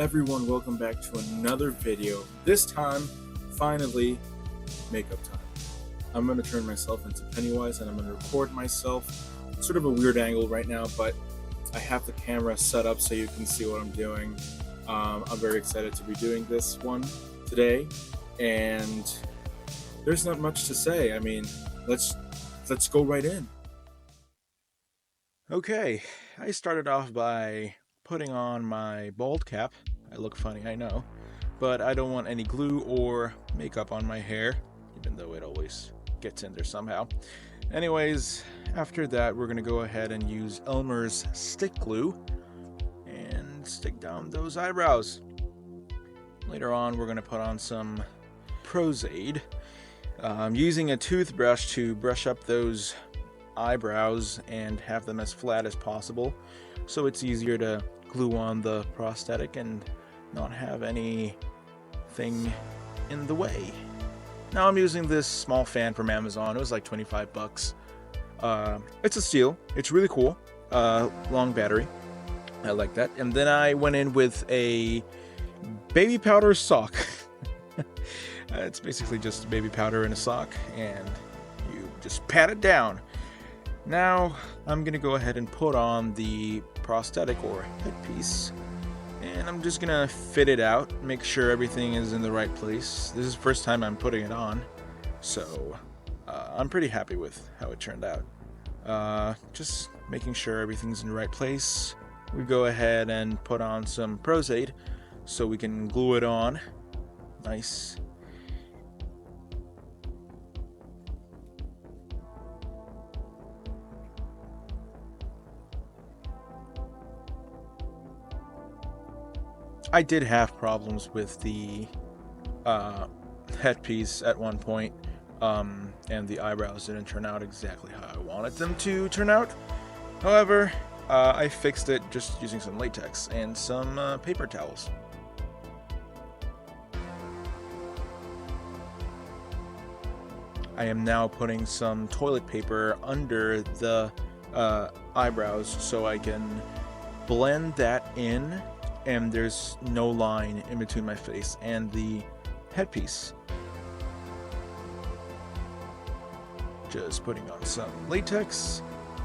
everyone, welcome back to another video. This time, finally, makeup time. I'm going to turn myself into Pennywise and I'm going to record myself. Sort of a weird angle right now, but I have the camera set up so you can see what I'm doing. I'm very excited to be doing this one today, and there's not much to say. I mean, let's go right in. Okay, I started off by putting on my bald cap. I look funny, I know, but I don't want any glue or makeup on my hair, even though it always gets in there somehow. Anyways, after that, we're gonna go ahead and use Elmer's stick glue and stick down those eyebrows. Later on, we're gonna put on some Pros-Aid. I'm using a toothbrush to brush up those eyebrows and have them as flat as possible, so it's easier to glue on the prosthetic and not have anything in the way. Now I'm using this small fan from Amazon. It was like 25 bucks. It's a steal. It's really cool. Long battery. I like that. And then I went in with a baby powder sock. It's basically just baby powder in a sock, and you just pat it down. Now I'm gonna go ahead and put on the prosthetic or headpiece, and I'm just gonna fit it out, make sure everything is in the right place. This is the first time I'm putting it on, so I'm pretty happy with how it turned out. Just making sure everything's in the right place. We go ahead and put on some Pros-Aid so we can glue it on. Nice. I did have problems with the headpiece at one point, and the eyebrows didn't turn out exactly how I wanted them to turn out. However, I fixed it just using some latex and some paper towels. I am now putting some toilet paper under the eyebrows so I can blend that in, and there's no line in between my face and the headpiece. Just putting on some latex,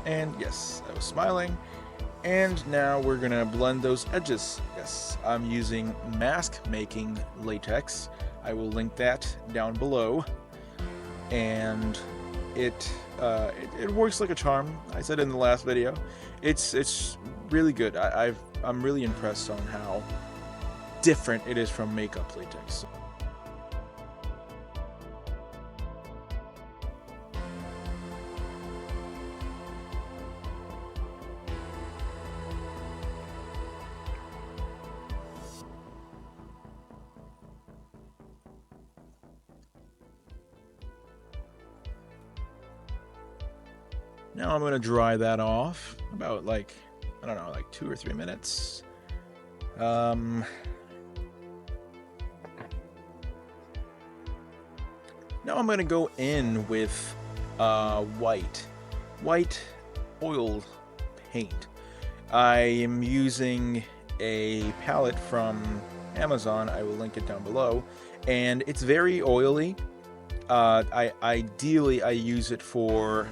and yes, I was smiling. And now we're gonna blend those edges. Yes, I'm using mask making latex. I will link that down below. And it works like a charm. I said in the last video, it's really good. I'm really impressed on how different it is from makeup latex. Now I'm going to dry that off about like, I don't know, like 2 or 3 minutes. Now I'm going to go in with white oil paint. I am using a palette from Amazon. I will link it down below, and it's very oily. Ideally I use it for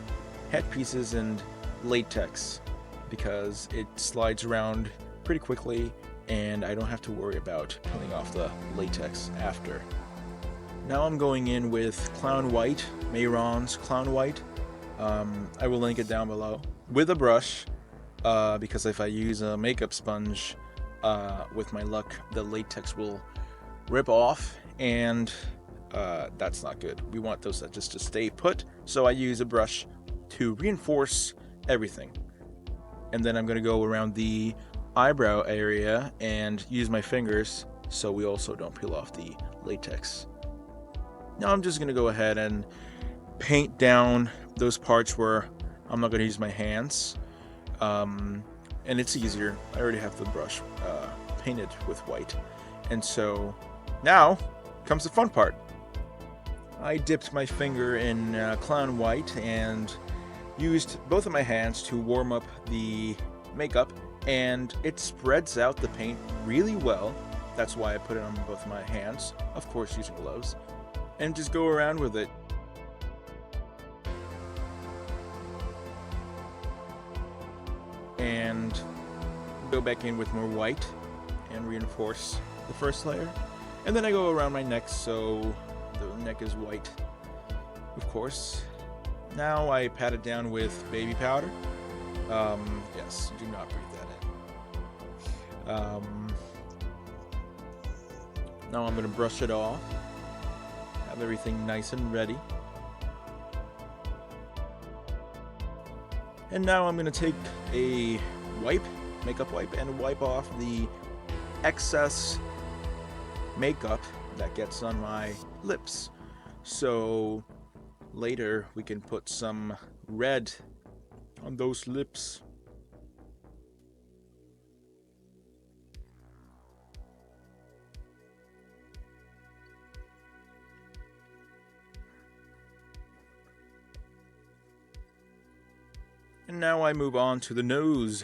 headpieces and latex because it slides around pretty quickly and I don't have to worry about peeling off the latex after. Now I'm going in with Clown White, Mehron's Clown White. I will link it down below with a brush because if I use a makeup sponge, with my luck, the latex will rip off, and that's not good. We want those edges to stay put, so I use a brush to reinforce everything. And then I'm going to go around the eyebrow area and use my fingers so we also don't peel off the latex. Now I'm just going to go ahead and paint down those parts where I'm not going to use my hands, and it's easier. I already have the brush painted with white, and so now comes the fun part. I dipped my finger in Clown White and used both of my hands to warm up the makeup, and it spreads out the paint really well. That's why I put it on both my hands, of course using gloves, and just go around with it. And go back in with more white and reinforce the first layer. And then I go around my neck so the neck is white, of course. Now I pat it down with baby powder. Yes, do not breathe that in. Now I'm going to brush it off. Have everything nice and ready. And now I'm going to take a makeup wipe, and wipe off the excess makeup that gets on my lips. So later we can put some red on those lips. And now I move on to the nose.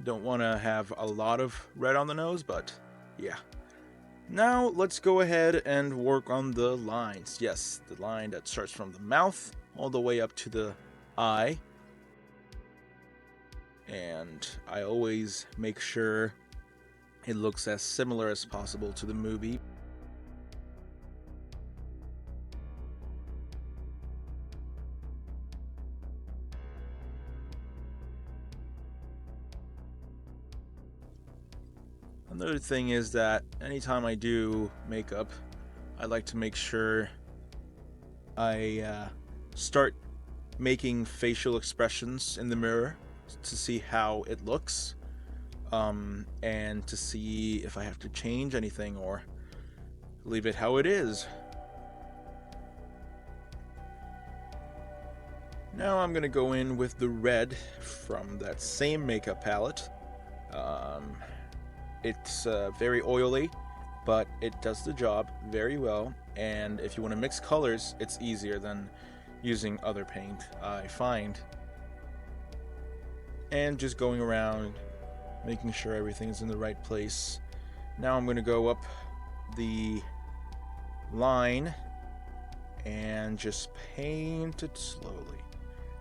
Don't want to have a lot of red on the nose, but yeah. Now let's go ahead and work on the lines. Yes, the line that starts from the mouth all the way up to the eye. And I always make sure it looks as similar as possible to the movie. Another thing is that anytime I do makeup, I like to make sure I start making facial expressions in the mirror to see how it looks, and to see if I have to change anything or leave it how it is. Now I'm going to go in with the red from that same makeup palette. It's very oily, but it does the job very well, and if you want to mix colors, it's easier than using other paint, I find. And just going around, making sure everything's in the right place. Now I'm going to go up the line and just paint it slowly,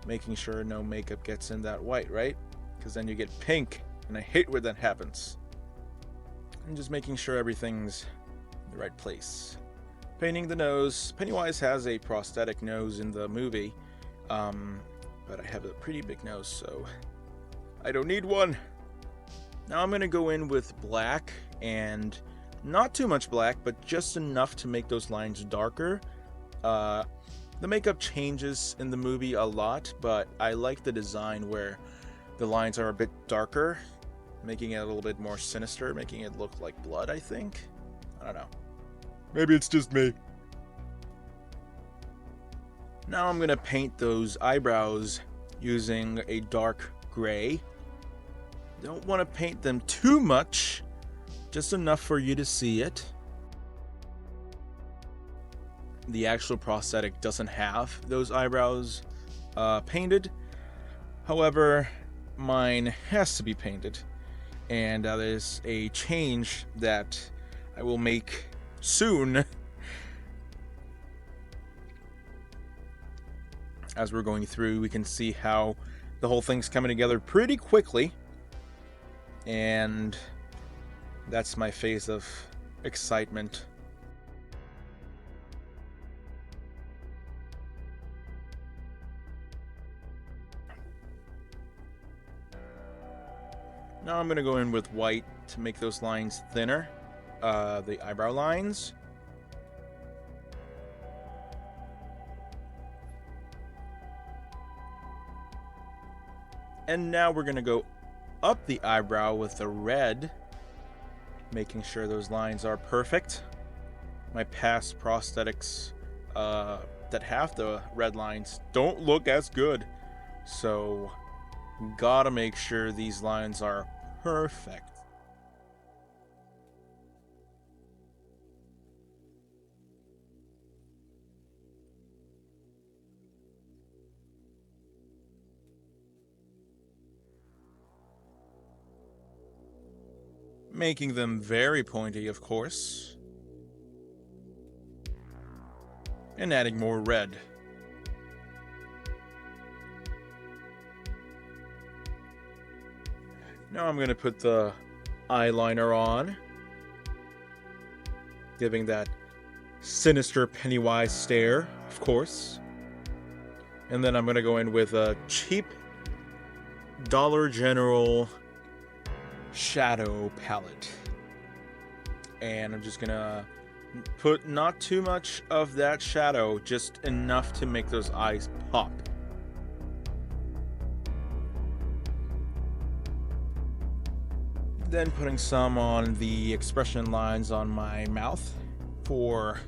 making sure no makeup gets in that white, right? Because then you get pink, and I hate when that happens. And just making sure everything's in the right place. Painting the nose. Pennywise has a prosthetic nose in the movie, but I have a pretty big nose, so I don't need one. Now I'm going to go in with black, and not too much black, but just enough to make those lines darker. The makeup changes in the movie a lot, but I like the design where the lines are a bit darker, making it a little bit more sinister, making it look like blood, I think. I don't know. Maybe it's just me. Now I'm going to paint those eyebrows using a dark gray. Don't want to paint them too much, just enough for you to see it. The actual prosthetic doesn't have those eyebrows painted. However, mine has to be painted. And that is a change that I will make soon. As we're going through, we can see how the whole thing's coming together pretty quickly. And that's my phase of excitement. Now I'm going to go in with white to make those lines thinner, the eyebrow lines. And now we're going to go up the eyebrow with the red, making sure those lines are perfect. My past prosthetics that have the red lines don't look as good, so gotta make sure these lines are perfect. making them very pointy, of course, and adding more red. Now I'm going to put the eyeliner on, giving that sinister Pennywise stare, of course. And then I'm going to go in with a cheap Dollar General shadow palette. And I'm just going to put not too much of that shadow, just enough to make those eyes pop. Then putting some on the expression lines on my mouth for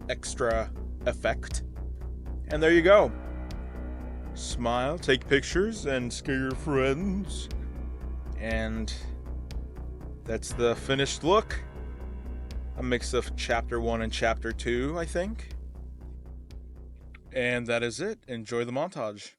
extra effect. And there you go. Smile, take pictures, and scare your friends. And that's the finished look. A mix of chapter 1 and chapter 2, I think. And that is it. Enjoy the montage.